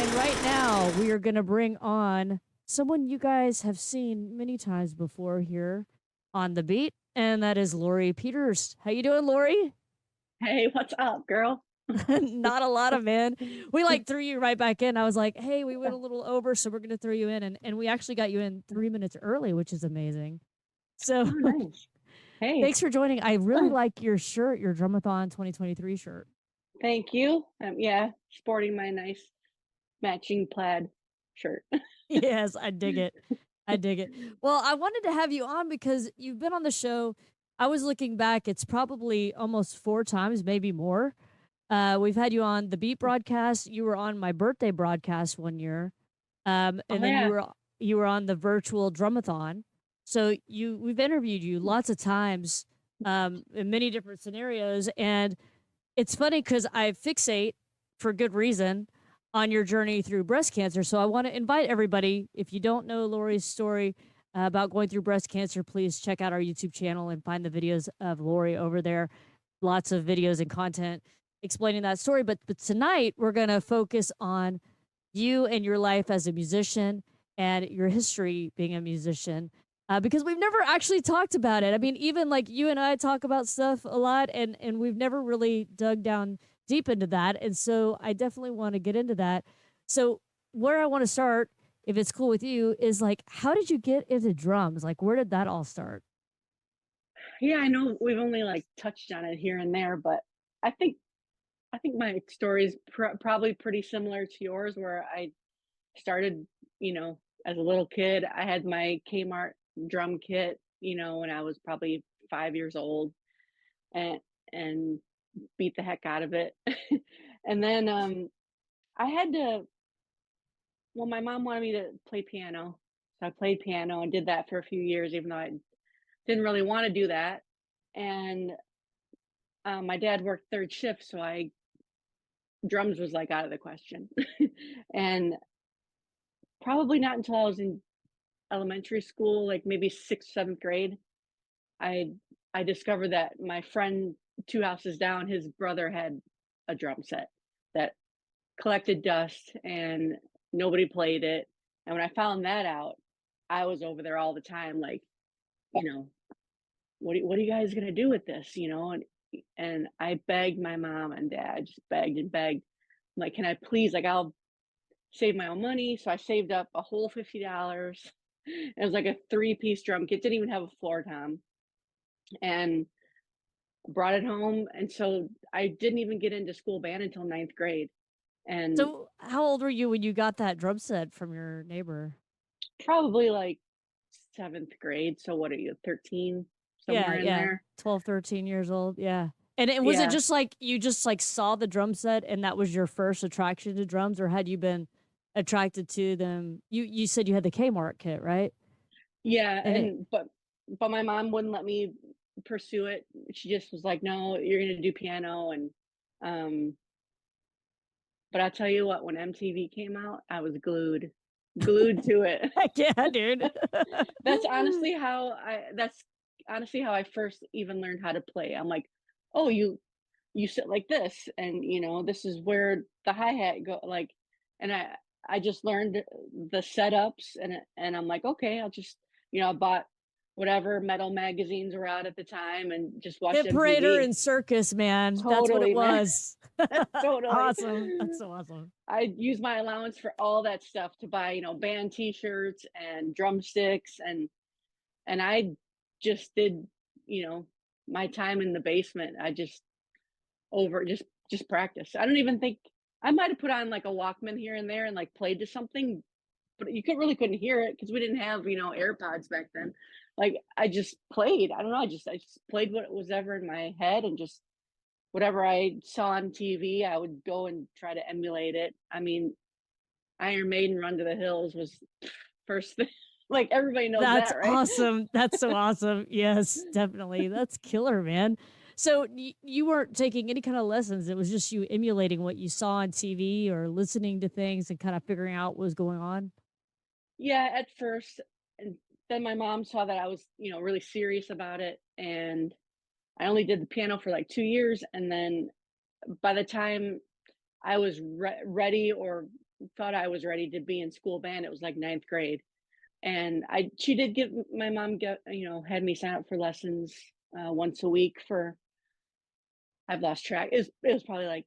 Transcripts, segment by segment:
And right now, we are going to bring on someone you guys have seen many times before here on the beat, and that is Lori Peters. How you doing, Lori? Hey, what's up, girl? Not a lot of man. We like threw you right back in. I was like, hey, we went a little over, so we're going to throw you in, and we actually got you in 3 minutes early, which is amazing. So Oh, nice. Hey, thanks for joining. I really like your shirt, your Drumathon 2023 shirt. thank you. Yeah, sporting my nice matching plaid shirt. Yes, I dig it. I dig it. Well, I wanted to have you on because you've been on the show. I was looking back, it's probably almost 4 times, maybe more. We've had you on the Beat broadcast. You were on my birthday broadcast one year. Oh And then you yeah. were on the virtual drumathon. So we've interviewed you lots of times in many different scenarios. And it's funny because I fixate for good reason on your journey through breast cancer. So I want to invite everybody, if you don't know Lori's story about going through breast cancer, please check out our YouTube channel and find the videos of Lori over there. Lots of videos and content explaining that story. But tonight we're going to focus on you and your life as a musician and your history being a musician. Because we've never actually talked about it. I mean, even like you and I talk about stuff a lot, and we've never really dug down deep into that. And so I definitely want to get into that. So where I want to start, if it's cool with you, is like, how did you get into drums? Like, where did that all start? Yeah, I know we've only like touched on it here and there, but I think I think my story is probably pretty similar to yours, where I started, as a little kid. I had my Kmart drum kit, when I was probably 5 years old, and and beat the heck out of it. And then I had to Well, my mom wanted me to play piano, so I played piano and did that for a few years, even though I didn't really wanna do that, and, my dad worked 3rd shift, so I drums was, like, out of the question. And probably not until I was in elementary school, like, maybe 6th, 7th grade, I I discovered that my friend 2 houses down, his brother had a drum set that collected dust and nobody played it, and when I found that out, I was over there all the time, like, you know, what are you guys gonna do with this?" And I begged my mom and dad, just begged and begged. I'm like, "Can I please, like, I'll save my own money." So I saved up a whole $50. It was like a three-piece drum kit, didn't even have a floor tom, and brought it home, and so I didn't even get into school band until ninth grade, and So, how old were you when you got that drum set from your neighbor? probably, like, 7th grade, so what are you, 13? Yeah, Somewhere in yeah. there? 12, 13 years old, yeah. And was it Yeah. just like you just, like, saw the drum set and that was your first attraction to drums, or had you been attracted to them? You said you had the Kmart kit, right? Yeah, And it but my mom wouldn't let me pursue it. She just was like, "No, you're gonna do piano," and, um but I'll tell you what, when MTV came out, I was glued to it. heck yeah, dude. That's honestly how I first even learned how to play. I'm like, "Oh, you sit like this, and, this is where the hi-hat go," like, and I just learned the setups, and I'm like, "Okay, I'll just," I bought whatever metal magazines were out at the time and just watched Hit Parader MTV. and Circus, man. That's what it Totally, man. was. Totally. Awesome. That's so awesome. I used my allowance for all that stuff to buy, band T-shirts and drumsticks, and I just did, you know, my time in the basement. I just over just practice. I don't even think I might have put on like a Walkman here and there and like played to something, but you couldn't hear it because we didn't have, AirPods back then. Like I just played. I don't know. I just played what was ever in my head, and just whatever I saw on TV, I would go and try to emulate it. I mean, Iron Maiden Run to the Hills was first thing. Like everybody knows That's that, right? awesome. That's so awesome. Yes, definitely. That's killer, man. So you weren't taking any kind of lessons. It was just you emulating what you saw on TV or listening to things and kind of figuring out what was going on. Yeah, at first, and then my mom saw that I was, really serious about it, and I only did the piano for like 2 years, and then by the time I was ready, or thought I was ready to be in school band. It was like ninth grade, and I she did give my mom get had me sign up for lessons once a week for I've lost track. It was probably like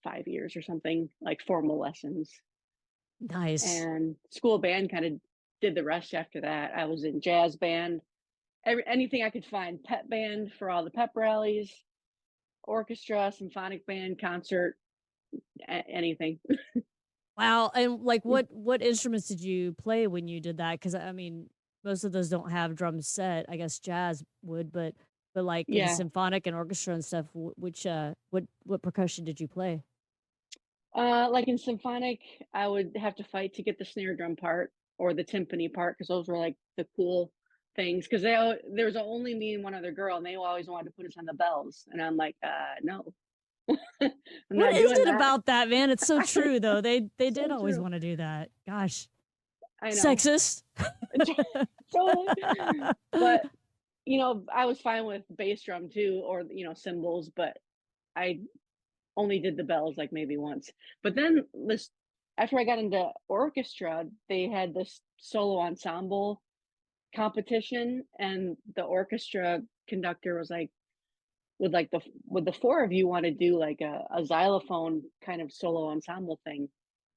5 years or something, like formal lessons, Nice. and school band kind of did the rest after that. I was in jazz band, anything I could find, pep band for all the pep rallies, orchestra, symphonic band, concert, anything. Wow, and, like, what instruments did you play when you did that? Because I mean, most of those don't have drums set, I guess jazz would, but, like, in Yeah. symphonic and orchestra and stuff, which, what percussion did you play? Like in symphonic, I would have to fight to get the snare drum part or the timpani part because those were like the cool things. Because there was only me and one other girl, and they always wanted to put us on the bells, and I'm like, no, I'm What not is doing it that. about that, man? It's so true, though. They did So always true. wanna do that. Gosh. I know. Sexist. Totally. But I was fine with bass drum too, or cymbals, but I only did the bells like maybe once. But then this after I got into orchestra, they had this solo ensemble competition, and the orchestra conductor was like, would the four of you want to do like a xylophone kind of solo ensemble thing?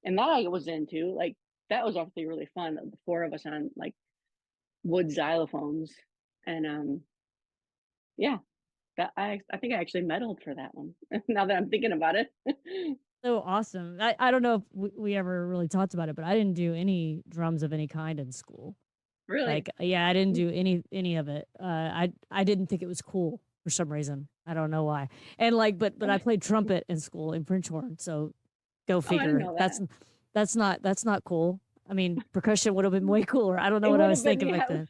And that I was into. Like that was actually really fun. The four of us on like wood xylophones. And yeah, that I think I actually medaled for that one. Now that I'm thinking about it. So awesome. I don't know if we ever really talked about it, but I didn't do any drums of any kind in school. Really. Like, yeah, I didn't do any of it. I didn't think it was cool for some reason. I don't know why. And like, but I played trumpet in school in French horn. So go Oh, I didn't figure. know that. That's not cool. I mean, percussion would have been way cooler. I don't know It what I would was have been, thinking back yeah, then.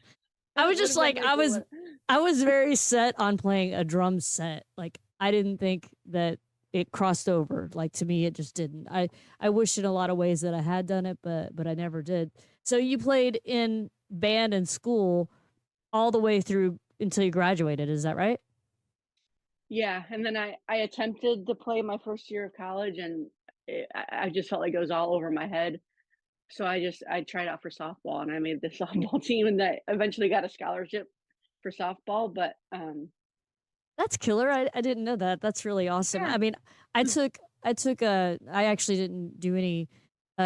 I it was would just have been like way cooler. I was very set on playing a drum set. Like I didn't think that it crossed over. Like to me, it just didn't. I wish in a lot of ways that I had done it, but I never did. So you played in band in school all the way through until you graduated. Is that right? Yeah, and then I attempted to play my first year of college, and I just felt like it was all over my head. So I tried out for softball, and I made the softball team, and I eventually got a scholarship for softball. But That's killer. I didn't know that. That's really awesome. yeah, I mean, I actually didn't do any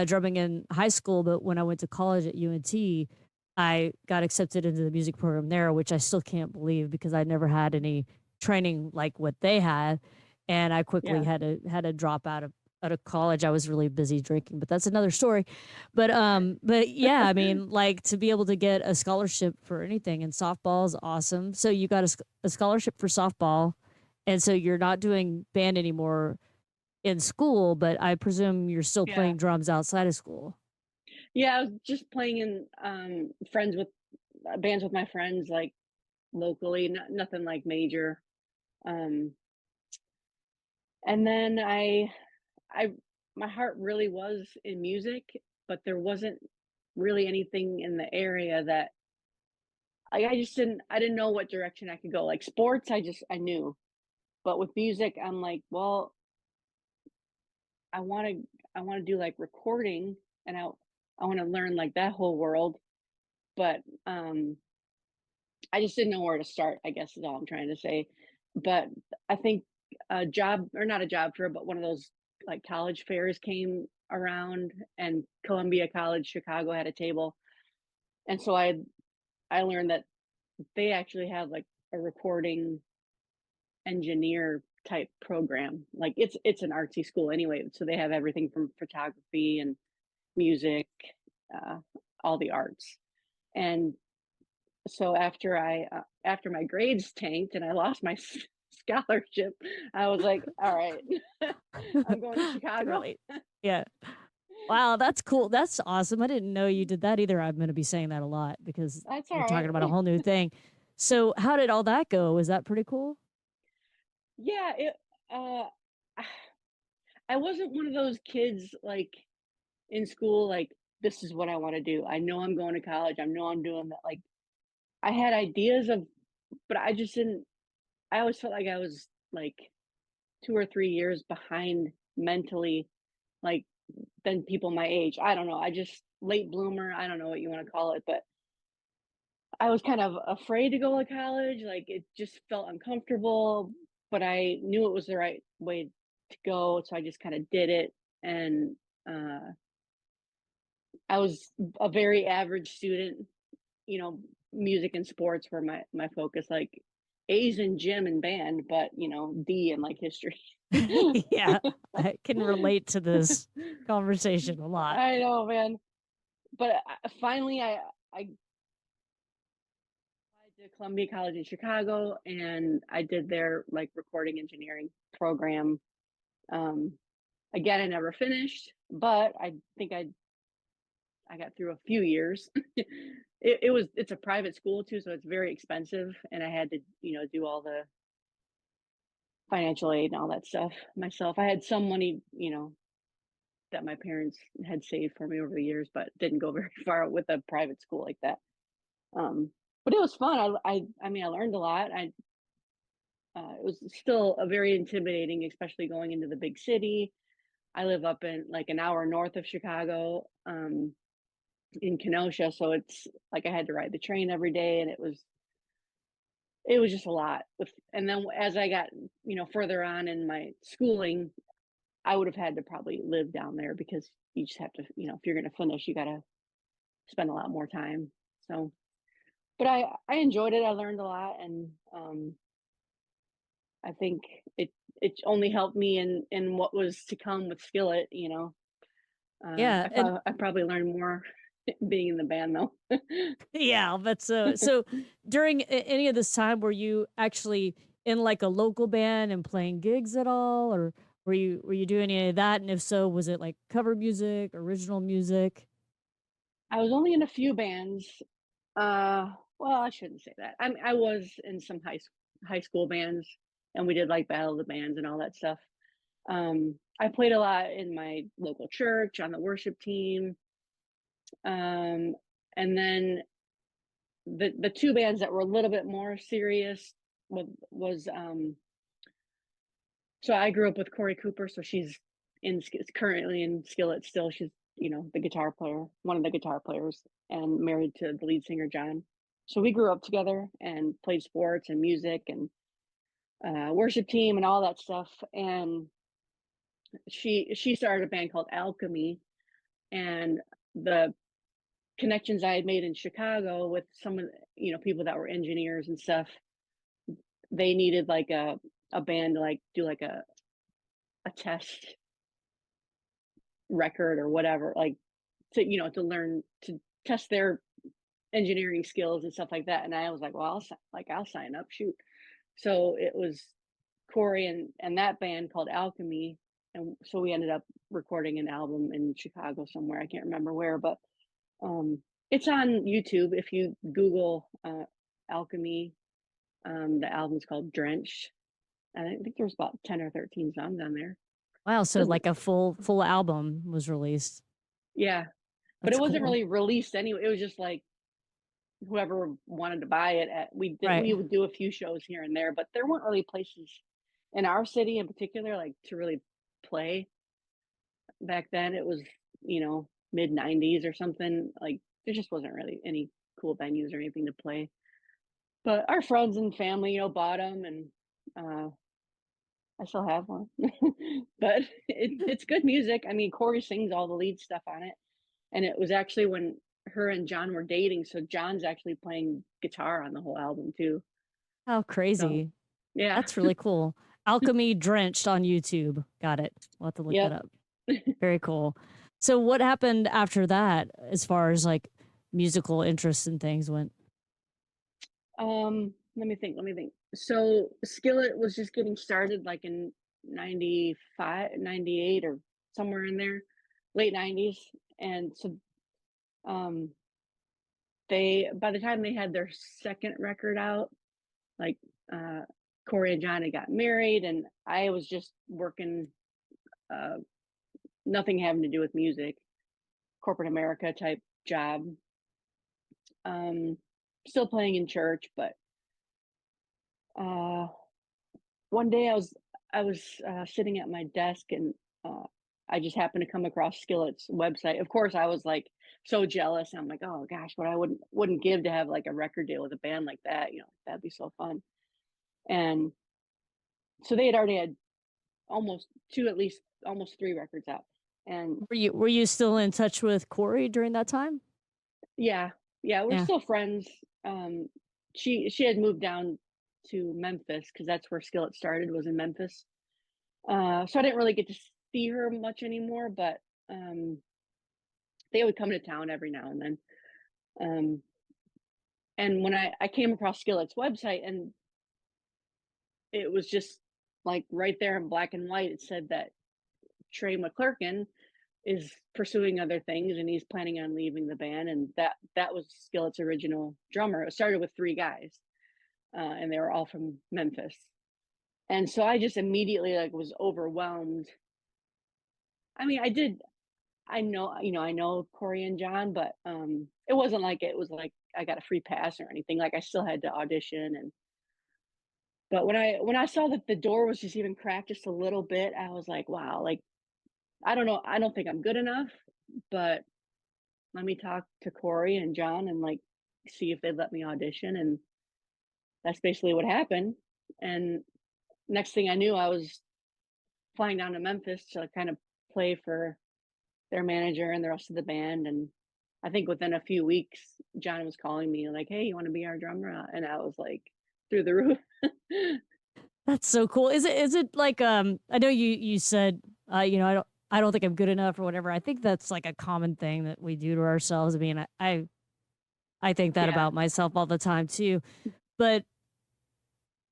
drumming in high school, but when I went to college at UNT, I got accepted into the music program there, which I still can't believe because I never had any training like what they had, and I quickly yeah, had to drop out of college. I was really busy drinking, but that's another story. But yeah, I mean, like to be able to get a scholarship for anything and softball is awesome. So you got a scholarship for softball, and so you're not doing band anymore in school, but I presume you're still yeah, playing drums outside of school. yeah. I was just playing in friends with bands with my friends, like locally, nothing like major. Um, and then I my heart really was in music, but there wasn't really anything in the area that I just I didn't know what direction I could go. Like sports, I knew, but with music, I'm like, well, I want to I want to do like recording, and I want to learn like that whole world, but I just didn't know where to start. I guess is all I'm trying to say. But I think a job or not a job fair, but one of those like college fairs came around, and Columbia College Chicago had a table, and so I learned that they actually have like a recording engineer type program. Like it's an artsy school anyway, so they have everything from photography and music, uh, all the arts. And so after my grades tanked and I lost my scholarship, I was like, all right, I'm going to Can Chicago. relate. Yeah. Wow, that's cool. That's awesome. I didn't know you did that either. I'm going to be saying that a lot because That's all we're talking right. about a whole new thing. So, how did all that go? Was that pretty cool? Yeah, uh I wasn't one of those kids like in school, like this is what I want to do. I know I'm going to college. I know I'm doing that. Like I had ideas of, but I just didn't. I always felt like I was like 2 or 3 years behind mentally. Like than people my age. I don't know. I just late bloomer. I don't know what you want to call it, but I was kind of afraid to go to college. Like it just felt uncomfortable, but I knew it was the right way to go. So I just kind of did it. And uh, I was a very average student, you know, music and sports were my focus, like A's in gym and band, but D in like history. Yeah, I can relate to this conversation a lot. I know, man. But finally, I applied to Columbia College in Chicago, and I did their like recording engineering program. Um, Again, I never finished, but I think I got through a few years. It's a private school too, so it's very expensive, and I had to do all the financial aid and all that stuff myself. I had some money, that my parents had saved for me over the years, but didn't go very far with a private school like that. But it was fun. I mean, I learned a lot. It was still a very intimidating, especially going into the big city. I live up in like an hour north of Chicago, in Kenosha, so it's like I had to ride the train every day, and it was just a lot. And then as I got further on in my schooling, I would have had to probably live down there because you just have to, if you're going to finish, you got to spend a lot more time. So, but I enjoyed it. I learned a lot, and I think it only helped me in what was to come with Skillet. Yeah, and I probably learned more being in the band though. yeah, but so during any of this time, were you actually in like a local band and playing gigs at all, or were you doing any of that? And if so, was it like cover music, original music? I was only in a few bands. Well, I shouldn't say that. I was in some high school bands, and we did like Battle of the Bands and all that stuff. I played a lot in my local church on the worship team. Um, and then the two bands that were a little bit more serious was so I grew up with Corey Cooper, so she's currently in Skillet still. She's the guitar player, one of the guitar players, and married to the lead singer John. So we grew up together and played sports and music and worship team and all that stuff. And she started a band called Alchemy, and the connections I had made in Chicago with some of the, people that were engineers and stuff, they needed like a band to like do like a test record or whatever, like to learn to test their engineering skills and stuff like that. And I was like, well, I'll sign up, shoot. So it was Corey and that band called Alchemy, and so we ended up recording an album in Chicago somewhere. I can't remember where, but it's on YouTube if you Google Alchemy. The album's called Drenched. And I think there's about 10 or 13 songs on there. Wow, so Doesn't like a full album was released. Yeah, but That's it wasn't cool. really released anyway. It was just like whoever wanted to buy it at Right. we would do a few shows here and there, but there weren't really places in our city in particular like to really play back then. It was, mid 90s or something. Like there just wasn't really any cool venues or anything to play. But our friends and family, bought them, and uh I still have one. But it's good music. I mean, Corey sings all the lead stuff on it. And it was actually when her and John were dating, so John's actually playing guitar on the whole album too. How So, crazy. yeah. That's really cool. Alchemy Drenched on YouTube. Got it. We'll have to look that Yep. up. Very cool. So what happened after that as far as like musical interests and things went? Let me think. So, Skillet was just getting started like in 95, 98, or somewhere in there, late 90s. And so um they by the time they had their second record out, like uh Corey and John had got married, and I was just working, uh nothing having to do with music, corporate America type job. Um, Still playing in church, but uh, one day I was sitting at my desk, and I just happened to come across Skillet's website. Of course, I was like so jealous. I'm like, oh gosh, what I wouldn't give to have like a record deal with a band like that. You know, that'd be so fun. And so they had already had almost two, at least almost three records out. And Were you still in touch with Corey during that time? yeah, yeah, we're Yeah. still friends. She had moved down to Memphis because that's where Skillet started, was in Memphis. So I didn't really get to see her much anymore, but um, they would come to town every now and then. Um, and when I came across Skillet's website, and it was just like right there in black and white, it said that Trey McClurkin is pursuing other things and he's planning on leaving the band, and that was Skillet's original drummer. It started with three guys, and they were all from Memphis. And so I just immediately like was overwhelmed. I mean, I know, I know Corey and John, but it wasn't like it was like I got a free pass or anything. Like I still had to audition. And but when I saw that the door was just even cracked just a little bit, I was like, wow, like I don't know, I don't think I'm good enough, but let me talk to Corey and John and like see if they'd let me audition. And that's basically what happened. And next thing I knew, I was flying down to Memphis to kind of play for their manager and the rest of the band. And I think within a few weeks, John was calling me like, "Hey, you want to be our drummer?" And I was like, through the roof. That's so cool. Is it like I know you said I don't think I'm good enough or whatever. I think that's like a common thing that we do to ourselves. I mean, I think that Yeah, about myself all the time too. But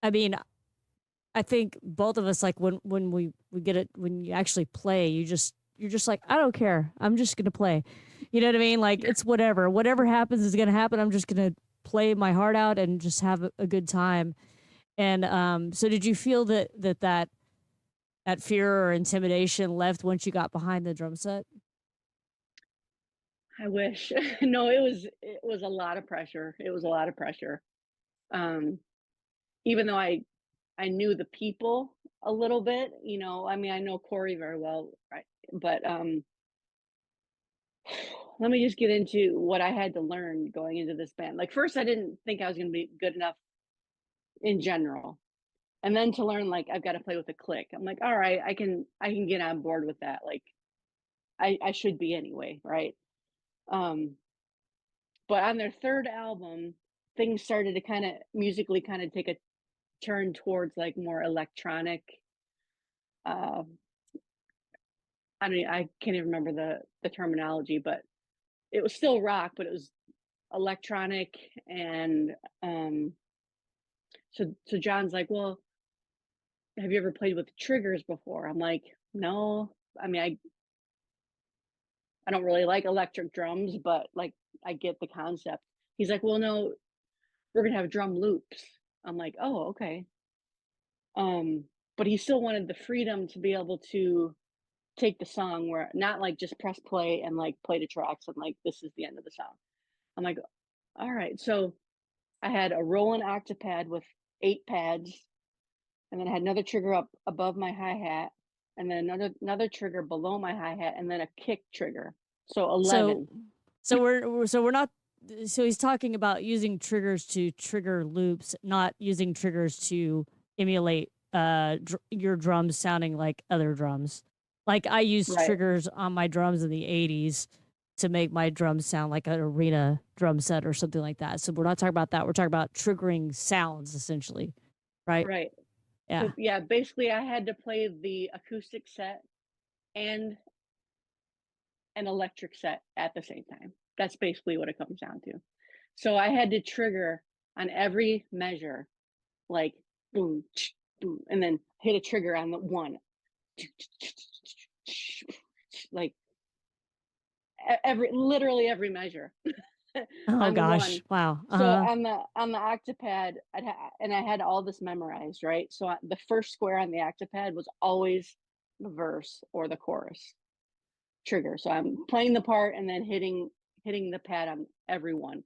I mean, I think both of us like when we get it when you actually play, you're just like, I don't care. I'm just gonna play. You know what I mean? Like it's whatever. Whatever happens is gonna happen. I'm just gonna play my heart out and just have a good time. And so did you feel that fear or intimidation left once you got behind the drum set? I wish. No, it was a lot of pressure. It was a lot of pressure. Um, Even though I knew the people a little bit, I mean, I know Corey very well, right? But let me just get into what I had to learn going into this band. Like first, I didn't think I was going to be good enough in general. And then to learn like I've got to play with a click. I'm like, all right, I can get on board with that. Like I should be anyway, right? Um, but on their third album, things started to kind of musically kind of take a turn towards like more electronic. Uh, I mean, I can't even remember the terminology, but it was still rock, but it was electronic. And so John's like, well, have you ever played with triggers before? I'm like, no. I mean, I don't really like electric drums, but like I get the concept. He's like, well, no, we're gonna have drum loops. I'm like, oh, okay. But he still wanted the freedom to be able to take the song where not like just press play and like play the tracks and like this is the end of the song. I'm like, all right. So I had a rolling octapad with 8 pads, and then I had another trigger up above my hi hat, and then another trigger below my hi hat, and then a kick trigger. So So 11. so we're not so he's talking about using triggers to trigger loops, not using triggers to emulate your drums sounding like other drums. Like I used Right. triggers on my drums in the 80s to make my drums sound like an arena drum set or something like that. So we're not talking about that. We're talking about triggering sounds essentially, right? Right. Yeah. So yeah, basically I had to play the acoustic set and an electric set at the same time. That's basically what it comes down to. So I had to trigger on every measure, like boom, boom, and then hit a trigger on the one, like every literally every measure Oh on the gosh. one. Wow. So Uh-huh. on the octapad, and I had all this memorized, right? So the first square on the octapad was always the verse or the chorus trigger. So I'm playing the part and then hitting the pad on every one.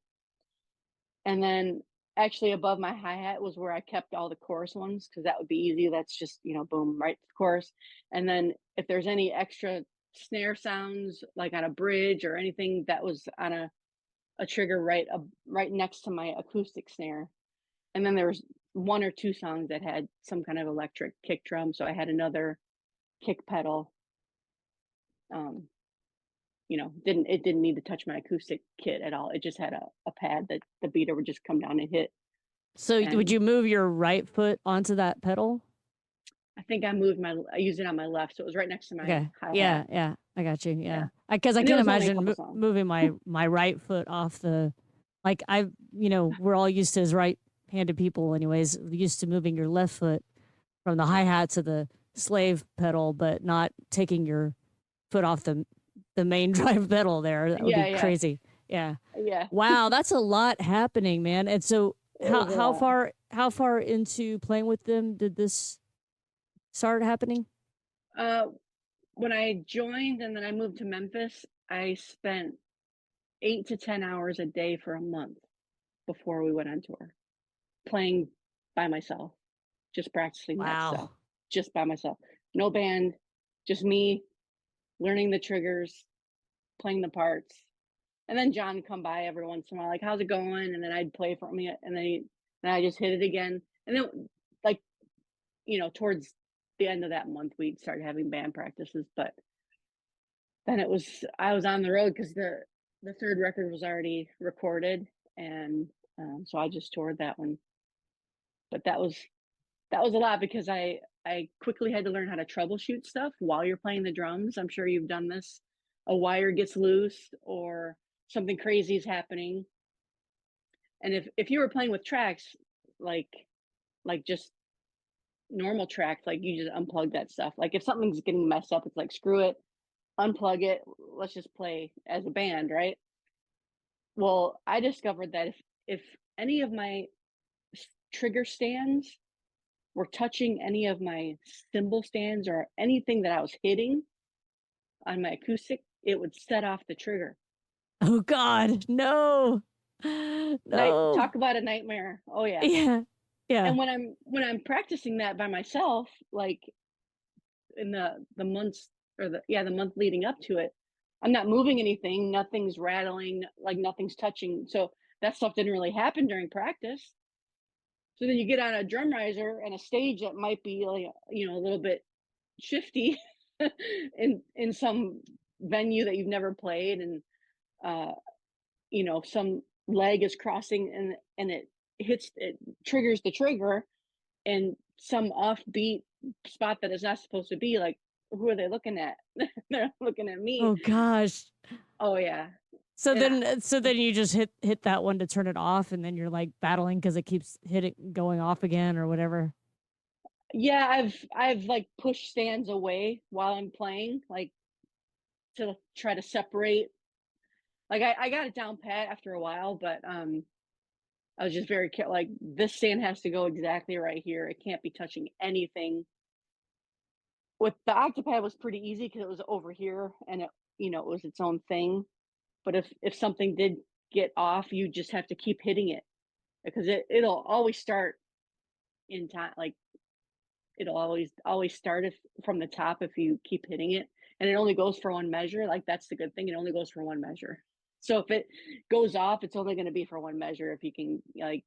And then actually above my hi-hat was where I kept all the chorus ones because that would be easy. That's just, boom, right to the chorus. And then if there's any extra snare sounds like on a bridge or anything that was on a trigger right next to my acoustic snare. And then there was one or two songs that had some kind of electric kick drum, so I had another kick pedal. Um, didn't need to touch my acoustic kit at all. It just had a pad that the beater would just come down and hit. So would And you move your right foot onto that pedal? I think I used it on my left, so it was right next to my Okay. hi-hat. Yeah, yeah. I got you. Yeah. Yeah. Because I And it can't was only a imagine couple songs. moving my right foot off the like we're all used to as right-handed people anyways, used to moving your left foot from the hi-hat to the slave pedal, but not taking your foot off the main drive pedal there. That would Yeah, be yeah, crazy. Yeah. yeah. Wow, that's a lot happening, man. And so It was a lot. how far into playing with them did this start happening? Uh, when I joined and then I moved to Memphis, I spent 8 to 10 hours a day for a month before we went on tour, playing by myself, just practicing that stuff, Wow. just by myself. No band, just me learning the triggers, playing the parts. And then John would come by every once in a while, like, "How's it going?" And then I'd play for me, and then I just hit it again. And then, like, towards the end of that month, we'd start having band practices. But then I was on the road because the third record was already recorded, and so I just toured that one. But that was a lot because I quickly had to learn how to troubleshoot stuff while you're playing the drums. I'm sure you've done this. A wire gets loose or something crazy is happening. And if you were playing with tracks like just normal tracks, like you just unplug that stuff. Like if something's getting messed up, it's like screw it, unplug it, let's just play as a band, right? Well, I discovered that if any of my trigger stands were touching any of my cymbal stands or anything that I was hitting on my acoustic, it would set off the trigger. Oh God, no. No. Talk about a nightmare. Oh yeah. Yeah. Yeah. And when I'm practicing that by myself, like in the months or the month leading up to it, I'm not moving anything, nothing's rattling, like nothing's touching. So that stuff didn't really happen during practice. So then you get on a drum riser and a stage that might be like, a little bit shifty in some venue that you've never played, and uh some leg is crossing, and it triggers the trigger in some offbeat spot that is not supposed to be. Like, who are they looking at? They're looking at me. Oh gosh. Oh yeah. So And then you just hit that one to turn it off, and then you're like battling because it keeps hitting going off again or whatever. yeah, I've like pushed stands away while I'm playing, like to try to separate. Like I got it down pat after a while, but I was just very careful. Like, this stand has to go exactly right here. It can't be touching anything. With the octopad was pretty easy because it was over here, and it was its own thing. But if something did get off, you just have to keep hitting it because it'll always start in time. Like, it'll always start from the top if you keep hitting it, and it only goes for one measure. Like, that's the good thing. It only goes for one measure. So if it goes off, it's only going to be for one measure if you can, like,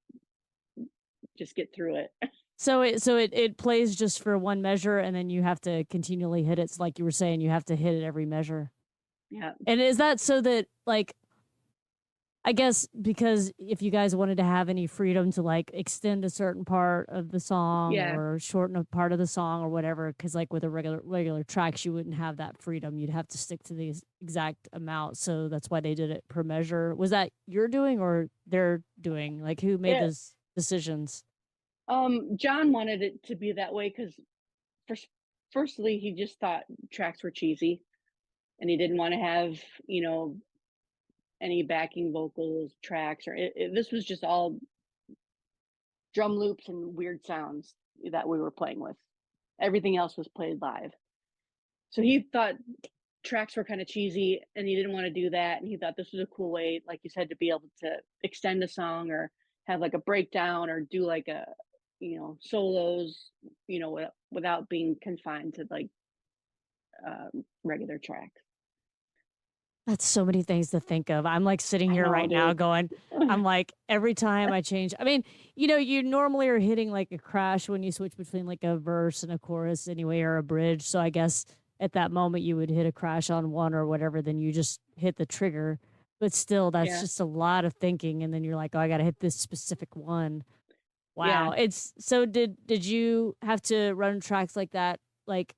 just get through it. So it plays just for one measure, and then you have to continually hit it. It's like you were saying, you have to hit it every measure. Yeah. And is that so that like I guess because if you guys wanted to have any freedom to like extend a certain part of the song Yeah. or shorten a part of the song or whatever, because like with a regular tracks, you wouldn't have that freedom. You'd have to stick to the exact amount. So that's why they did it per measure. Was that you're doing or they're doing? Like who made It those decisions? John wanted it to be that way because first firstly, he just thought tracks were cheesy, and he didn't wanna have, you know, any backing vocals tracks, or this was just all drum loops and weird sounds that we were playing with. Everything else was played live. So he thought tracks were kinda cheesy, and he didn't wanna do that, and he thought this was a cool way, like you said, to be able to extend a song or have, like, a breakdown or do, like, solos, without being confined to, like, regular tracks. That's so many things to think of. I'm, like, sitting I here know right it now is. going I'm like, every time I change I mean, you normally are hitting, like, a crash when you switch between, like, a verse and a chorus anyway, or a bridge, so I guess at that moment, you would hit a crash on one or whatever, then you just hit the trigger, but still, that's Yeah, just a lot of thinking, and then you're like, "Oh, I gotta hit this specific one." yeah. Wow, it's so did you have to run tracks like that, like,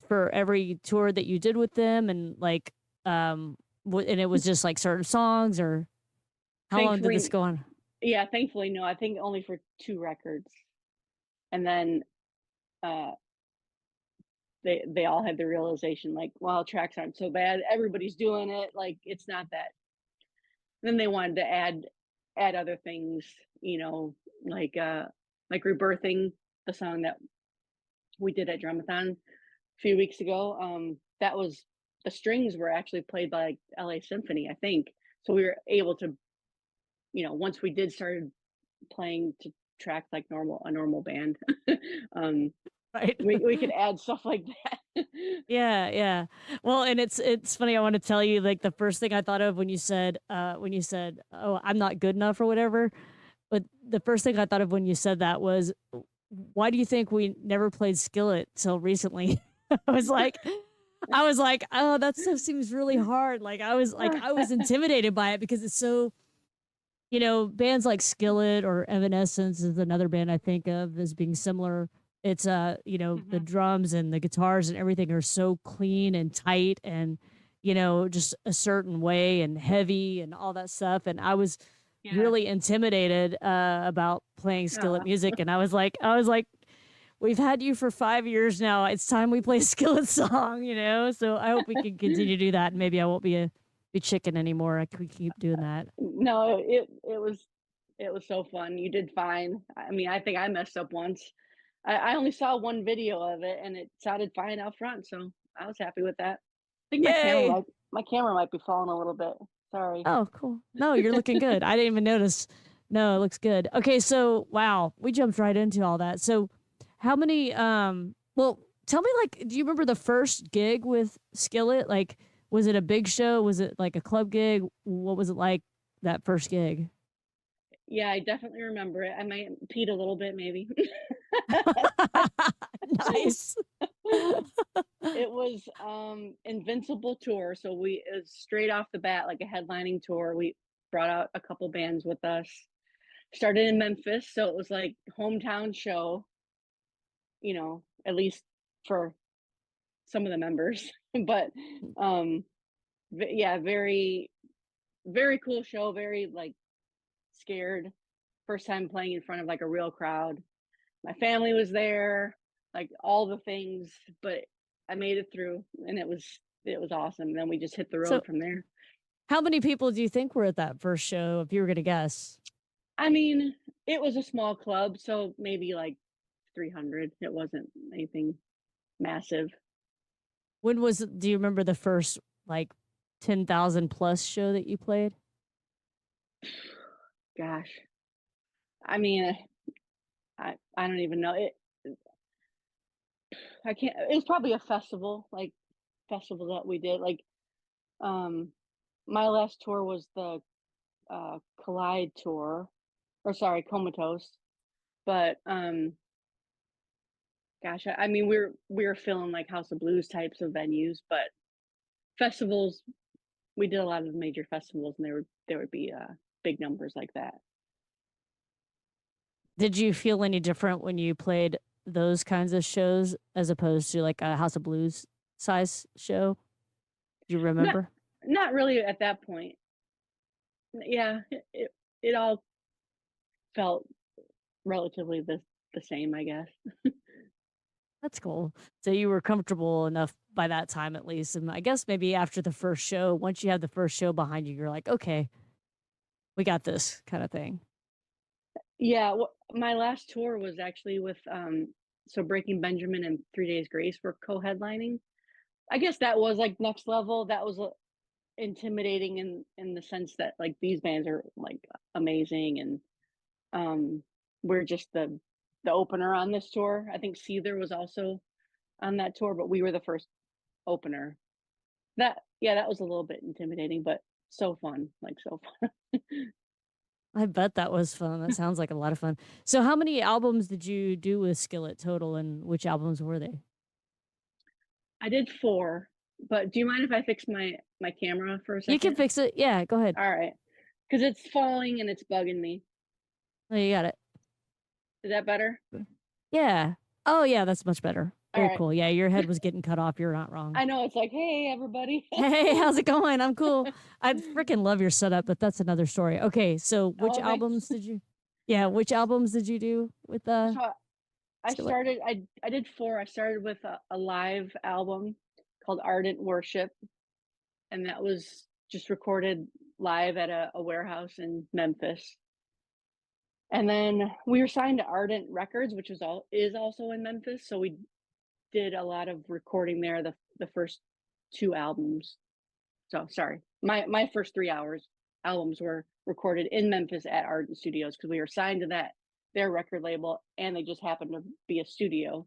for every tour that you did with them and, like, and it was just, like, certain songs, or how long did this Thankfully, go on? yeah, thankfully, no. I think only for 2 records, and then, uh, they all had the realization, like, "Well, tracks aren't so bad. Everybody's doing it. Like, it's not that." Then they wanted to add other things, you know, like, uh, like Rebirthing, the song that we did at Drumathon a few weeks ago. That was the strings were actually played by, like, LA Symphony, I think. So we were able to, once we did started playing to track like a normal band, um, Right. we could add stuff like that. Yeah, yeah. Well, and it's funny, I wanna tell you, like, the first thing I thought of when you said, "Oh, I'm not good enough," or whatever, but the first thing I thought of when you said that was, why do you think we never played Skillet till recently?" I was like "Oh, that stuff seems really hard." I was intimidated by it because it's so bands like Skillet or Evanescence is another band I think of as being similar. It's, the Mhm. drums and the guitars and everything are so clean and tight and, just a certain way and heavy and all that stuff, and I was Yeah. really intimidated, about playing Skillet Aw. music, and I was like, "We've had you for 5 years now, it's time we play a Skillet song," so I hope we can continue to do that, and maybe I won't be chicken anymore, I could keep doing that. No, it was so fun. You did fine. I mean, I think I messed up once. I only saw one video of it, and it sounded fine out front, so I was happy with that. I think Yay! my camera might be falling a little bit. Sorry. Oh, cool. No, you're looking good. I didn't even notice. No, it looks good. Okay, so wow, we jumped right into all that. So how many well, tell me, like, do you remember the first gig with Skillet? Like, was it a big show? Was it like a club gig? What was it like that first gig? Yeah, I definitely remember it. I might peed a little bit maybe. Nice. It was, Invincible tour, so we it was straight off the bat, like a headlining tour. We brought out a couple bands with us. Started in Memphis, so it was like hometown show, at least for some of the members. But, um, yeah, very, very cool show, very, like, scared. First time playing in front of, like, a real crowd. My family was there, like, all the things, but I made it through, and it was awesome. Then we just hit the So road from there. how many people do you think were at that first show if you were gonna guess? I mean, it was a small club, so maybe, like, 300. It wasn't anything massive. When was do you remember the first, like, 10,000 plus show that you played? Gosh. I mean, I don't even know. I can't it was probably a festival, like, festival that we did, like, um, my last tour was the, Collide tour, or sorry, Comatose, but, gosh, I mean, we were filling, like, House of Blues types of venues, but festivals, we did a lot of the major festivals, and there would be, big numbers like that. Did you feel any different when you played those kinds of shows as opposed to, like, a House of Blues size show? Do you Not remember? not really at that point. Yeah, it all felt relatively the same, I guess. That's cool. So you were comfortable enough by that time at least, and I guess maybe after the first show, once you had the first show behind you, you're like, "Okay, we got this," kinda thing. Yeah, my last tour was actually with, so Breaking Benjamin and 3 Days Grace were co-headlining. I guess that was, like, next level. That was, intimidating in the sense that, like, these bands are, like, amazing, and, um, we're just the opener on this tour. I think Seether was also on that tour, but we were the first opener. That was a little bit intimidating, but so fun, like, so fun. I bet that was fun. That sounds like a lot of fun. So how many albums did you do with Skillet total, and which albums were they? I did 4, but do you mind if I fix my camera for a You can second? fix it. Yeah, go ahead. Alright, because it's falling and it's bugging me. Oh, you got it. Is that better? Yeah. Oh, yeah, that's much better. Very Alright. cool. Yeah, your head was getting cut off. You're not wrong. I know, it's like, "Hey, everybody." Hey, how's it going? I'm cool. I freaking love your setup, but that's another story. Okay, so which Oh, thanks. albums did you Yeah, which albums did you do with, So Skillet? I did 4. I started with a live album called Ardent Worship, and that was just recorded live at a warehouse in Memphis. And then we were signed to Ardent Records, which is also in Memphis, so we did a lot of recording there the first 2 albums. So, sorry. My first 3 albums were recorded in Memphis at Ardent Studios because we were signed to their record label, and they just happened to be a studio,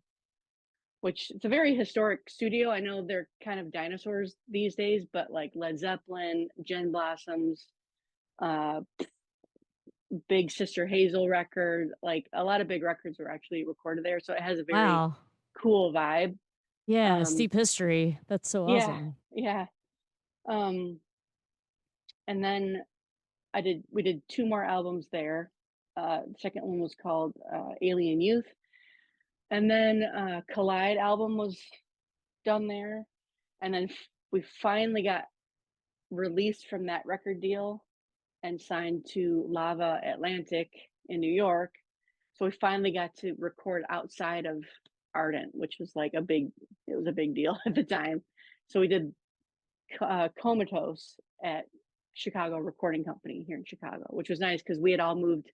which it's a very historic studio. I know they're kind of dinosaurs these days, but, like, Led Zeppelin, Gin Blossoms, uh, Big Sister Hazel record, like, a lot of big records were actually recorded there, so it has a very Wow. cool vibe. Yeah, Um, steep history. That's so yeah, awesome. yeah. Um, and then we did 2 more albums there. The second one was called, Alien Youth, and then, Collide album was done there, and then we finally got released from that record deal and signed to Lava Atlantic in New York. So we finally got to record outside of Ardent, which was like it was a big deal at the time. So we did Comatose at Chicago Recording Company here in Chicago, which was nice because we had all moved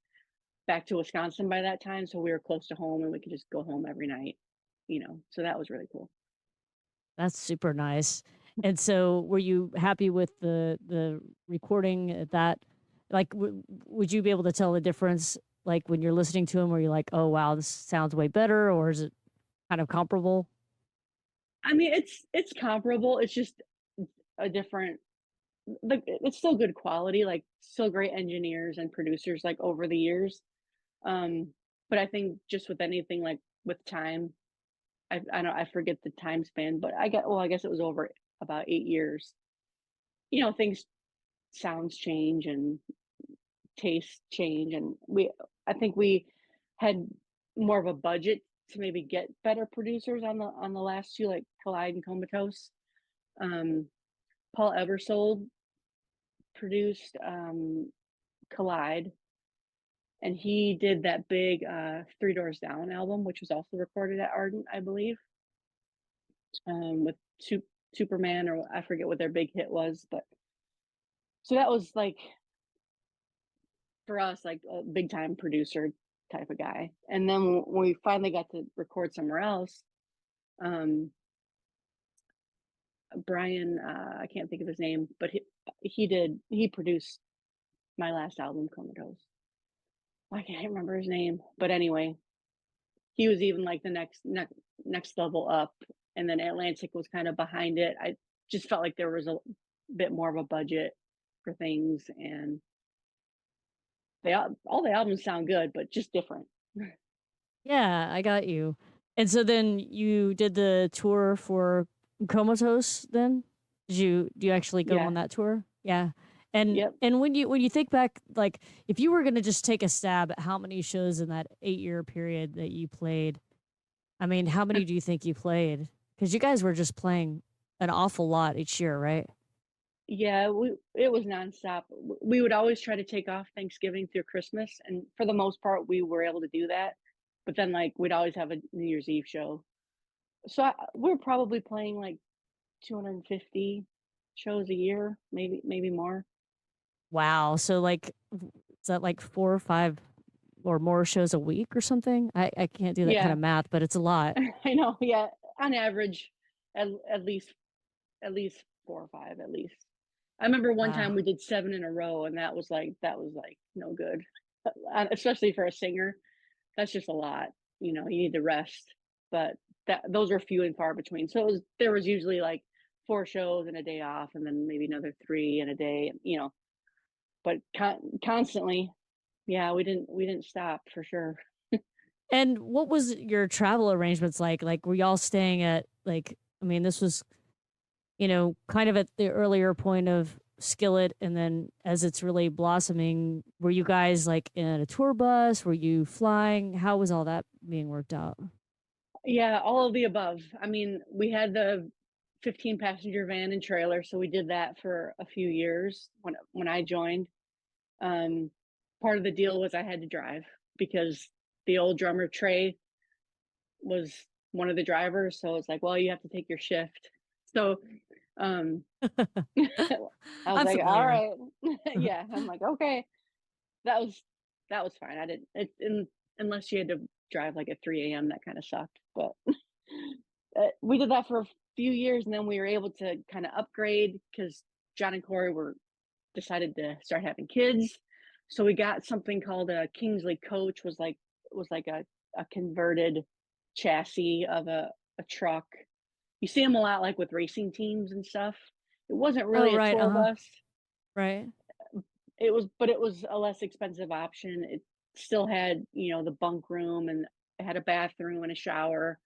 back to Wisconsin by that time. So we were close to home and we could just go home every night, so that was really cool. That's super nice. And so were you happy with the recording at that? Like, would you be able to tell the difference, like, when you're listening to them, where you're like, "Oh, wow, this sounds way better," or is it kind of comparable? I mean, it's comparable. It's just a different it's still good quality, like, still great engineers and producers, like, over the years. Um, but I think just with anything, like, with time, I don't I forget the time span, but I guess it was over about 8 years. Things sounds change and tastes change, and I think we had more of a budget to maybe get better producers on the last 2, like Collide and Comatose. Um, Paul Eversold produced, Collide, and he did that big, Three Doors Down album, which was also recorded at Ardent, I believe, with Superman, or I forget what their big hit was, but so that was, like, for us, like, a big time producer type of guy. And then when we finally got to record somewhere else, um, Brian, I can't think of his name, but he produced my last album, Comatose. I can't remember his name, but anyway, he was even like the next level up, and then Atlantic was kind of behind it. I just felt like there was a bit more of a budget for things, and all the albums sound good, but just different. Yeah, I got you. And so then you did the tour for Comatose then? Do you actually go Yeah. on that tour? Yeah. And Yep. when you think back, like, if you were gonna just take a stab at how many shows in that 8-year period that you played, I mean, how many do you think you played? Because you guys were just playing an awful lot each year, right? Yeah, it was nonstop. We would always try to take off Thanksgiving through Christmas, and for the most part, we were able to do that. But then, like, we'd always have a New Year's Eve show. So we're probably playing like 250 shows a year, maybe more. Wow. So, like, is that like 4 or 5 or more shows a week or something? I can't do that kind Yeah, of math, but it's a lot. I know. Yeah, on average, at at least at least 4 or 5 at least. I remember one time Wow. we did 7 in a row, and that was like no good, especially for a singer. That's just a lot, you need to rest, but those are few and far between. So there was usually, like, 4 shows and a day off, and then maybe another 3 in a day, but constantly. Yeah, we didn't stop for sure. And what was your travel arrangements like? Like, were y'all staying at, like, I mean, this was, kind of at the earlier point of Skillet, and then as it's really blossoming, were you guys like in a tour bus? Were you flying? How was all that being worked out? Yeah, all of the above. I mean, we had the 15 passenger van and trailer, so we did that for a few years when I joined. Um, Part of the deal was I had to drive because the old drummer Trey was one of the drivers, so it's like, well, you have to take your shift. So um I was I'm like, all familiar. right. Yeah, I'm like, okay. That was that was fine. I didn't unless you had to drive like at 3 a.m. That kind of sucked. But we did that for a few years, and then we were able to kind of upgrade because John and Corey were decided to start having kids. So we got something called a Kingsley coach, was like a converted chassis of a truck. You see them a lot like with racing teams and stuff. It wasn't Oh, really a right. tour Uh-huh. bus. Right. It was a less expensive option. It still had, the bunk room, and it had a bathroom and a shower,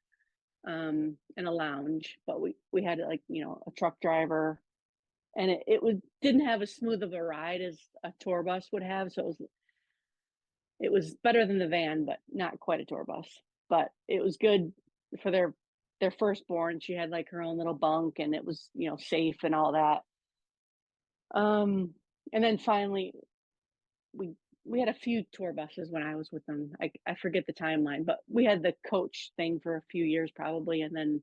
and a lounge, but we had like, a truck driver, and didn't have as smooth of a ride as a tour bus would have. So it was better than the van, but not quite a tour bus. But it was good for their firstborn. She had like her own little bunk, and it was, safe and all that. Um, and then finally we we had a few tour buses when I was with them. I forget the timeline, but we had the coach thing for a few years probably, and then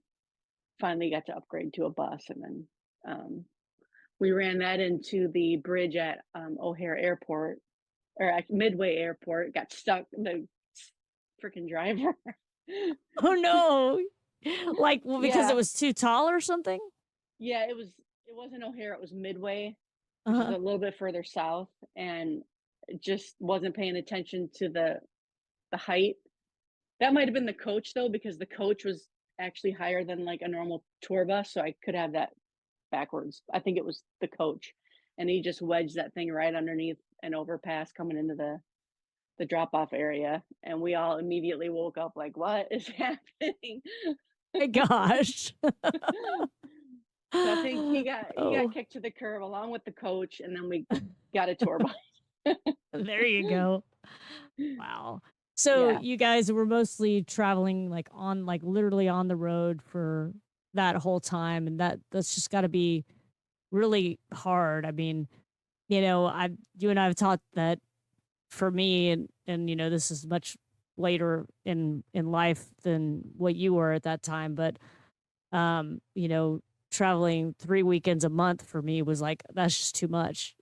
finally got to upgrade to a bus, and then we ran that into the bridge at O'Hare Airport or at Midway Airport. Got stuck. The freaking driver. Oh no. Like, well, because it Yeah, was too tall or something? yeah. It wasn't O'Hare. It was Midway, which is Uh-huh. a little bit further south, and it just wasn't paying attention to the height. That might have been the coach though, because the coach was actually higher than like a normal tour bus, so I could have that backwards. I think it was the coach, and he just wedged that thing right underneath an overpass coming into the drop off area, and we all immediately woke up like, "What is happening?" My gosh. So I think he got Oh, kicked to the curb along with the coach, and then we got a tour bus. there you go. Wow. So Yeah, you guys were mostly traveling like on, like, literally on the road for that whole time, and that's just got to be really hard. I mean, I you and I have talked that for me, and this is much later in life than what you were at that time, but um, you know, traveling 3 weekends a month for me was like, that's just too much,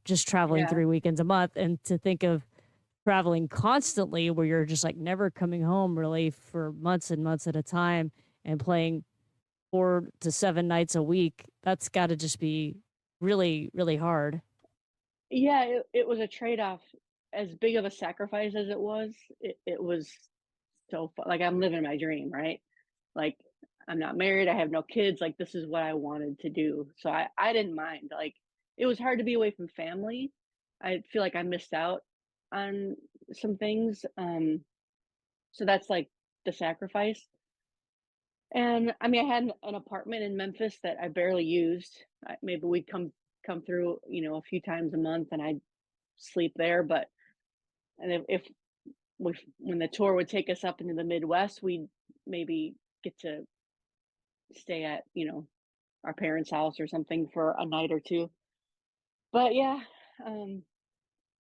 just traveling yeah, 3 weekends a month, and to think of traveling constantly where you're just like never coming home really for months and months at a time and playing 4 to 7 nights a week, that's got to just be really, really hard. yeah. It was a trade off. As big of a sacrifice as it was, it was so fun. Like I'm living my dream, right? Like I'm not married, I have no kids. Like this is what I wanted to do. So I didn't mind. Like it was hard to be away from family. I feel like I missed out on some things. So that's like the sacrifice. And I mean, I had an apartment in Memphis that I barely used. Maybe we'd come through, a few times a month, and I'd sleep there. But and if when the tour would take us up into the Midwest, we'd maybe get to stay at, our parents' house or something for a night or two. But yeah, um,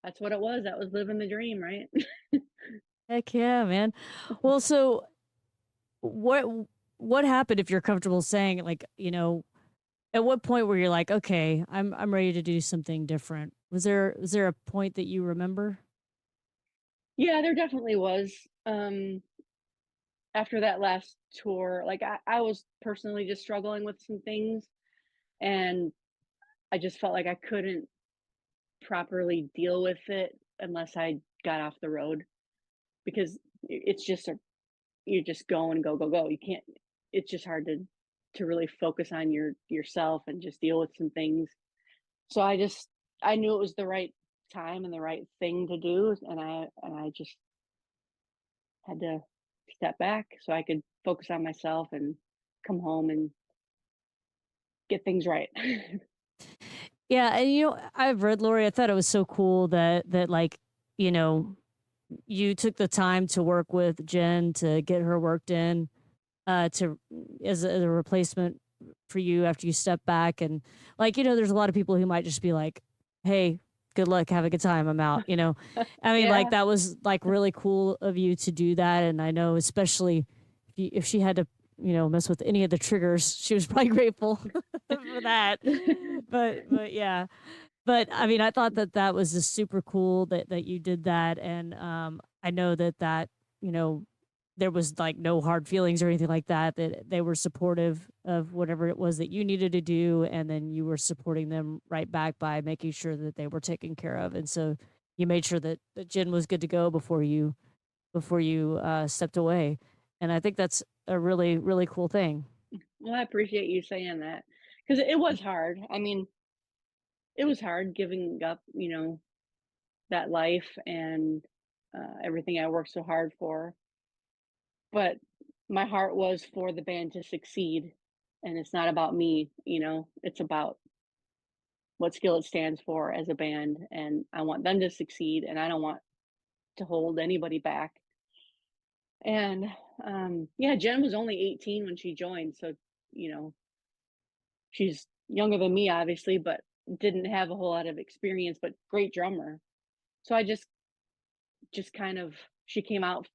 that's what it was. That was living the dream, right? Heck yeah, man. Well, so what what happened, if you're comfortable saying, like, at what point were you like, okay, I'm ready to do something different? Was there a point that you remember? Yeah, there definitely was. After that last tour, like I was personally just struggling with some things, and I just felt like I couldn't properly deal with it unless I got off the road because it's just you're just going go go go. You can't. It's just hard to. to really focus on yourself and just deal with some things. So I knew it was the right time and the right thing to do, and I just had to step back so I could focus on myself and come home and get things right. Yeah, and I've read Lori. I thought it was so cool that like, you know, you took the time to work with Jen to get her worked in, to as a replacement for you after you step back, and like, there's a lot of people who might just be like, "Hey, good luck, have a good time, I'm out." I mean, like Yeah. that was like really cool of you to do that, and I know especially if she had to, mess with any of the triggers, she was probably grateful for that. But yeah, but I mean, I thought that that was just super cool that you did that, and I know that you know there was like no hard feelings or anything like that. That they were supportive of whatever it was that you needed to do, and then you were supporting them right back by making sure that they were taken care of, and so you made sure that Jen was good to go before you stepped away, and I think that's a really cool thing. Well, I appreciate you saying that because it was hard. I mean, it was hard giving up, that life and everything I worked so hard for. But my heart was for the band to succeed, and it's not about me, it's about what Skillet stands for as a band, and I want them to succeed, and I don't want to hold anybody back. And yeah, Jen was only 18 when she joined, so you know, she's younger than me, obviously, but didn't have a whole lot of experience, but great drummer. So I just kind of she came out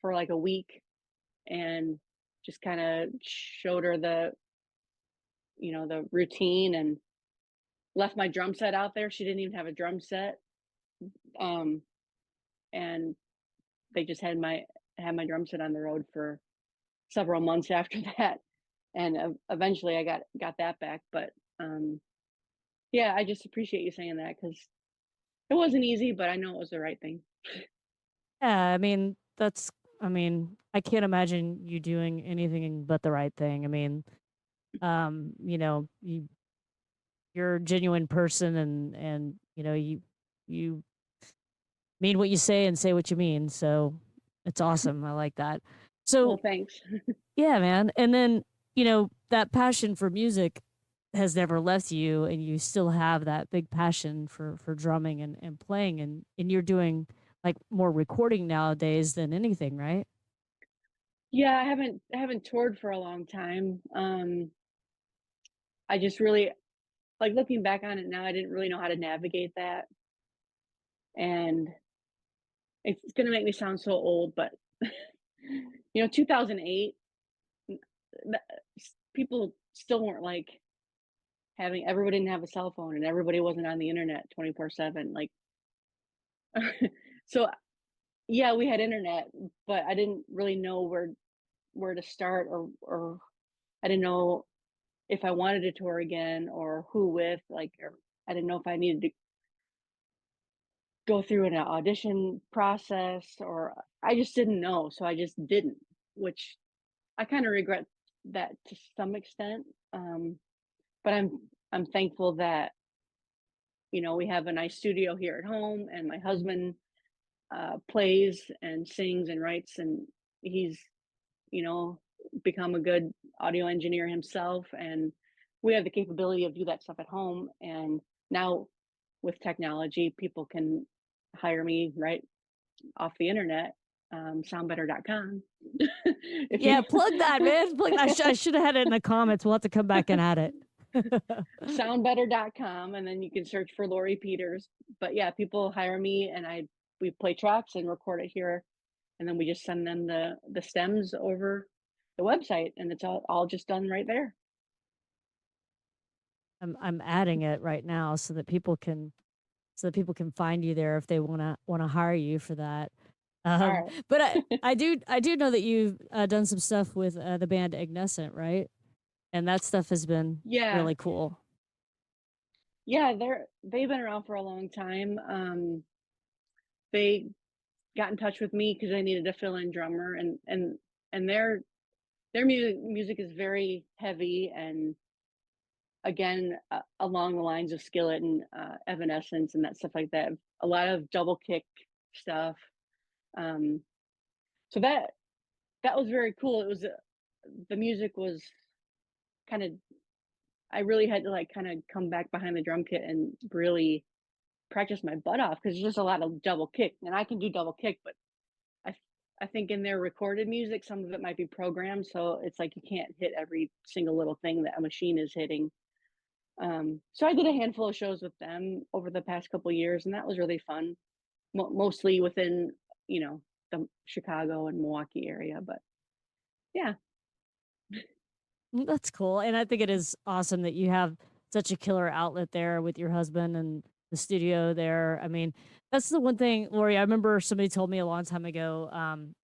for like a week and just kind of showed her the routine and left my drum set out there. She didn't even have a drum set. Um, and they just had my drum set on the road for several months after that. And eventually I got that back. But yeah, I just appreciate you saying that because it wasn't easy, but I know it was the right thing. Yeah, I mean, I can't imagine you doing anything but the right thing. I mean, you're a genuine person, and you mean what you say and say what you mean. So it's awesome. I like that. Well, So thanks. yeah, man. And then, that passion for music has never left you, and you still have that big passion for drumming and playing, and you're doing like more recording nowadays than anything, right? Yeah, I haven't toured for a long time. I just really like looking back on it now, I didn't really know how to navigate that. And it's gonna make me sound so old, but 2008, n- people still weren't like having everybody didn't have a cell phone and everybody wasn't on the internet 24/7. Like, so yeah, we had internet, but I didn't really know where to start or I didn't know if I wanted to tour again or who with, like, or I didn't know if I needed to go through an audition process or I just didn't know. So I just didn't, which I kind of regret that to some extent. But I'm thankful that, we have a nice studio here at home and my husband plays and sings and writes and he's, you know, become a good audio engineer himself and we have the capability of do that stuff at home and now with technology people can hire me right off the internet, soundbetter.com. If Yeah, you plug that, man. Plug that. I should have had it in the comments. We'll have to come back and add it. soundbetter.com and then you can search for Lori Peters. But yeah, people hire me and we play tracks and record it here and then we just send them the stems over the website and it's all just done right there. I'm adding it right now so that people can find you there if they wanna hire you for that. All Um, right. but I do know that you've done some stuff with the band Ignescent, right? And that stuff has been Yeah. really cool. Yeah, they've been around for a long time. They got in touch with me because I needed a fill-in drummer and their music is very heavy and again, along the lines of Skillet and, Evanescence and that stuff like that. A lot of double kick stuff. Um, so that was very cool. It was, the music was kinda, I really had to, like, kinda come back behind the drum kit and really practice my butt off because there's just a lot of double kick, and I can do double kick, but I th I think in their recorded music, some of it might be programmed, so it's like you can't hit every single little thing that a machine is hitting. So I did a handful of shows with them over the past couple years, and that was really fun. Mostly within, you know, the Chicago and Milwaukee area, but yeah, That's cool, and I think it is awesome that you have such a killer outlet there with your husband and the studio there. I mean, that's the one thing, Lori, I remember somebody told me a long time ago,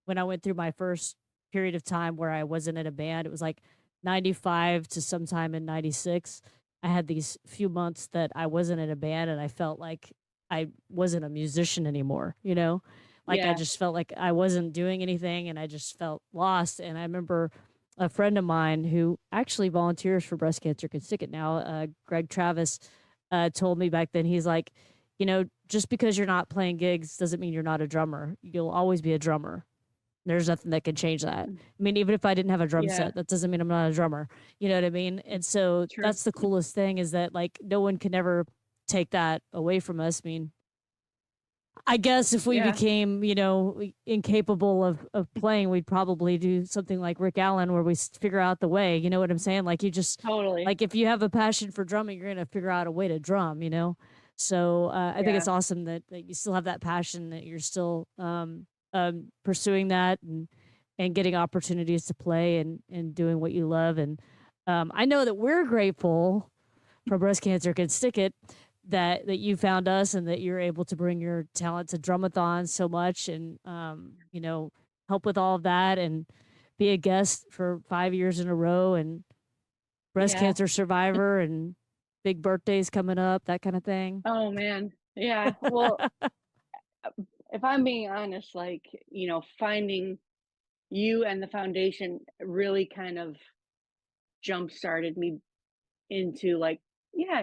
when I went through my first period of time where I wasn't in a band, it was like 95 to sometime in 96. I had these few months that I wasn't in a band and I felt like I wasn't a musician anymore, you know? Like I yeah, just felt like I wasn't doing anything and I just felt lost. And I remember a friend of mine who actually volunteers for breast cancer can stick it now, Greg Travis, told me back then, he's like, just because you're not playing gigs doesn't mean you're not a drummer. You'll always be a drummer. There's nothing that can change that. mm, I mean, even if I didn't have a drum yeah, set, that doesn't mean I'm not a drummer. You know what I mean? And so true, that's the coolest thing is that like no one can ever take that away from us. I mean, I guess if we yeah, became, incapable of playing, we'd probably do something like Rick Allen where we figure out the way. You know what I'm saying? Like you just totally, like if you have a passion for drumming, you're gonna figure out a way to drum. So I think yeah, it's awesome that you still have that passion, that you're still pursuing that and getting opportunities to play and doing what you love. And I know that we're grateful for Breast Cancer Can Stick It that you found us and that you're able to bring your talent to drumathon so much and help with all of that and be a guest for 5 years in a row and breast yeah. cancer survivor and big birthdays coming up, that kind of thing. Oh man, yeah. Well, if I'm being honest, like, finding you and the foundation really kind of jump started me into like, yeah,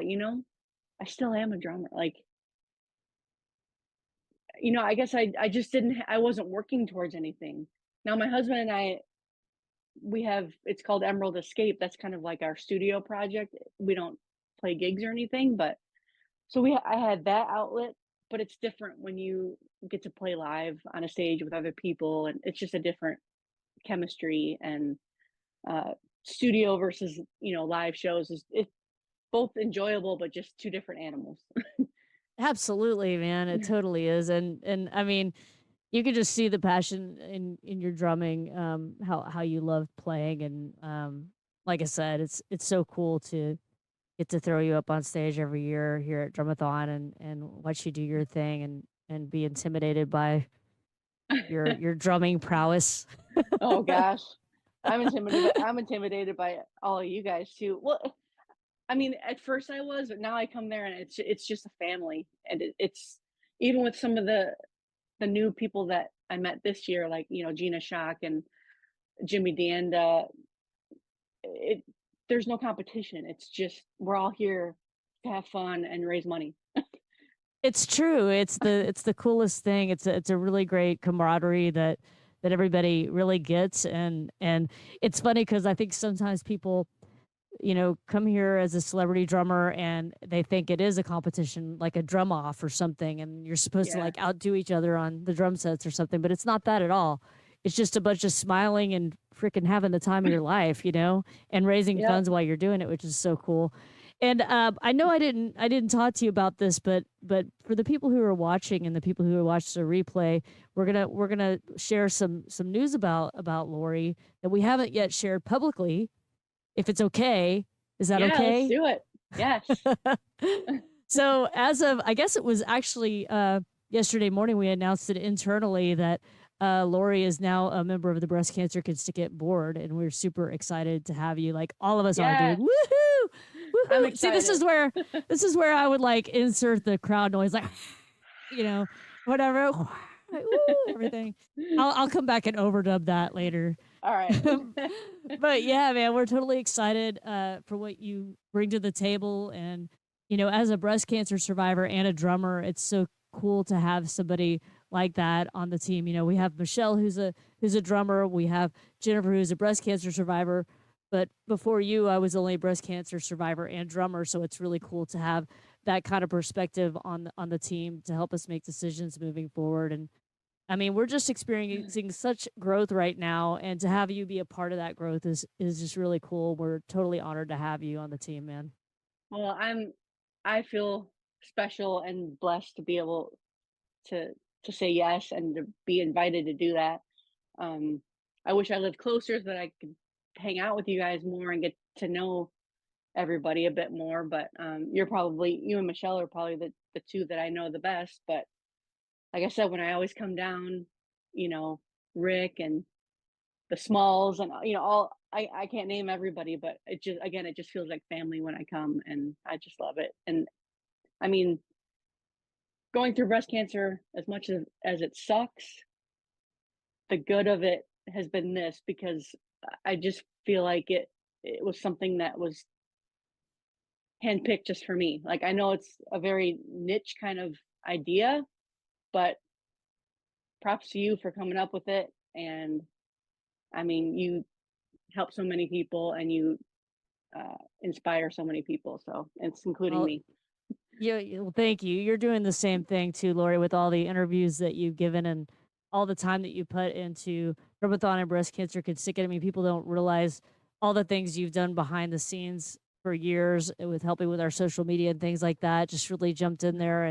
I still am a drummer. Like, I guess I just didn't I wasn't working towards anything. Now my husband and I, we have, it's called Emerald Escape. That's kind of like our studio project. We don't play gigs or anything, but so I had that outlet, but it's different when you get to play live on a stage with other people and it's just a different chemistry and uh studio versus, live shows is it's both enjoyable but just two different animals. Absolutely, man. It totally is. And I mean, you could just see the passion in your drumming, how you love playing and like I said, it's so cool to get to throw you up on stage every year here at Drumathon and watch you do your thing and be intimidated by your drumming prowess. Oh gosh. I'm intimidated by all of you guys too. Well, I mean, at first I was, but now I come there and it's just a family, and it's even with some of the new people that I met this year, like Gina Shock and Jimmy D'Anda. It There's no competition. It's just we're all here to have fun and raise money. It's true. It's the coolest thing. It's a really great camaraderie that everybody really gets and it's funny because I think sometimes people come here as a celebrity drummer and they think it is a competition, like a drum off or something, and you're supposed to Yeah. like outdo each other on the drum sets or something, but it's not that at all. It's just a bunch of smiling and freaking having the time of your life, and raising Yep. funds while you're doing it, which is so cool. And I know I didn't talk to you about this, but for the people who are watching and the people who watch the replay, we're gonna share some news about Lori that we haven't yet shared publicly, if it's okay. Is that Yeah, let's okay? do it. Yes. So as of, I guess it was actually yesterday morning, we announced it internally that Lori is now a member of the Breast Cancer Can Stick It board, and we're super excited to have you. Like all of us are, dude. Yes, Woohoo! I'm Woohoo! See, this is excited. where this is where I would like insert the crowd noise, like whatever, woo, everything. I'll come back and overdub that later. All right. But yeah, man, we're totally excited for what you bring to the table. And, as a breast cancer survivor and a drummer, it's so cool to have somebody like that on the team. We have Michelle, who's a drummer. We have Jennifer, who's a breast cancer survivor. But before you, I was only a breast cancer survivor and drummer. So it's really cool to have that kind of perspective on the team to help us make decisions moving forward. And I mean, we're just experiencing such growth right now, and to have you be a part of that growth is just really cool. We're totally honored to have you on the team, man. Well, I feel special and blessed to be able to to say yes and to be invited to do that. Um, I wish I lived closer so that I could hang out with you guys more and get to know everybody a bit more. But you and Michelle are probably the two that I know the best. But like I said, when I always come down, you know, Rick and the Smalls and all I can't name everybody, but it just feels like family when I come, and I just love it. And I mean, going through breast cancer, as much as it sucks, the good of it has been this because I just feel like it was something that was handpicked just for me. Like I know it's a very niche kind of idea, but props to you for coming up with it. And I mean, you help so many people and you inspire so many people. So it's including Well, me. yeah, well, thank you. You're doing the same thing too, Lori, with all the interviews that you've given and all the time that you put into Rheumathon and Breast Cancer Can Stick It. I mean, people don't realize all the things you've done behind the scenes for years with helping with our social media and things like that. Just really jumped in there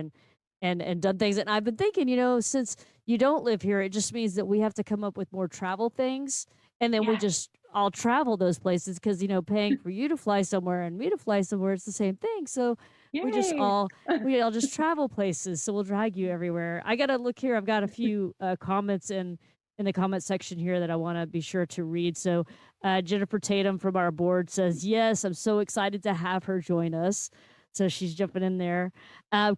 and done things. And I've been thinking, since you don't live here, it just means that we have to come up with more travel things, and then we Yes. just all travel those places because paying for you to fly somewhere and me to fly somewhere, it's the same thing. So we just Yay. all we all just travel places, so we'll drag you everywhere. I gotta look here. I've got a few comments in the comment section here that I want to be sure to read. So Jennifer Tatum from our board says, "Yes, I'm so excited to have her join us." So she's jumping in there.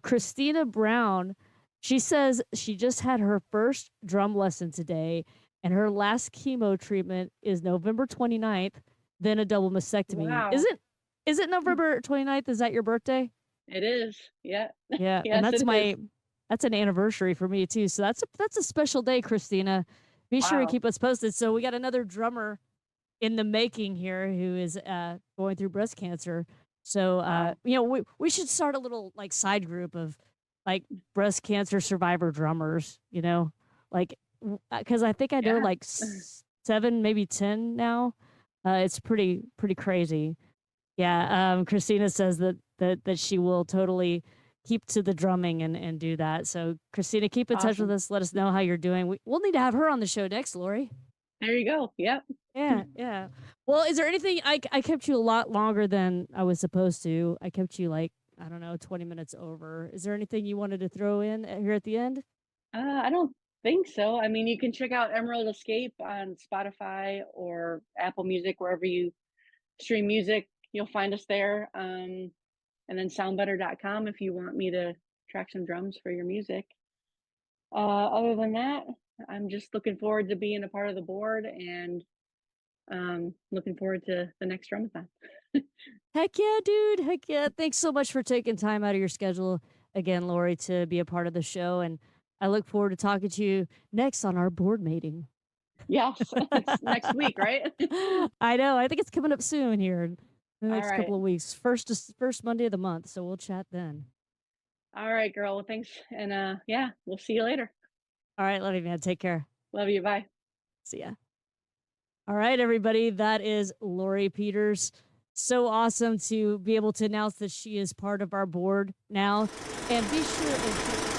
Christina Brown, she says she just had her first drum lesson today, and her last chemo treatment is November 29th, then a double mastectomy. Is Wow. it is it November 29th? Is that your birthday? It is. Yeah. Yeah, and Yes, it is. that's an anniversary for me too. So that's a special day, Christina. Be sure to Wow. keep us posted. So we got another drummer in the making here who is going through breast cancer. So Wow. we should start a little like side group of like breast cancer survivor drummers. Like because I think I know Yeah. like seven, maybe 10 now. It's pretty crazy. Yeah, Christina says that she will totally keep to the drumming and do that. So Christina, keep in touch with Awesome. us. Let us know how you're doing. We'll need to have her on the show next, Lori. There you go. Yep. Yeah, yeah. Well, is there anything I kept you a lot longer than I was supposed to? I kept you like, I don't know, 20 minutes over. Is there anything you wanted to throw in here at the end? I don't think so. I mean, you can check out Emerald Escape on Spotify or Apple Music, wherever you stream music. You'll find us there. And then soundbetter.com if you want me to track some drums for your music. Other than that, I'm just looking forward to being a part of the board and looking forward to the next drumathon. Heck yeah, dude. Heck yeah. Thanks so much for taking time out of your schedule again, Lori, to be a part of the show. And I look forward to talking to you next on our board meeting. Yes, it's next week, right? I know. I think it's coming up soon here in the All next right. couple of weeks. First Monday of the month. So we'll chat then. All right, girl. Well, thanks. And yeah, we'll see you later. All right. Love you, man. Take care. Love you. Bye. See ya. All right, everybody. That is Lori Peters. So awesome to be able to announce that she is part of our board now. And be sure and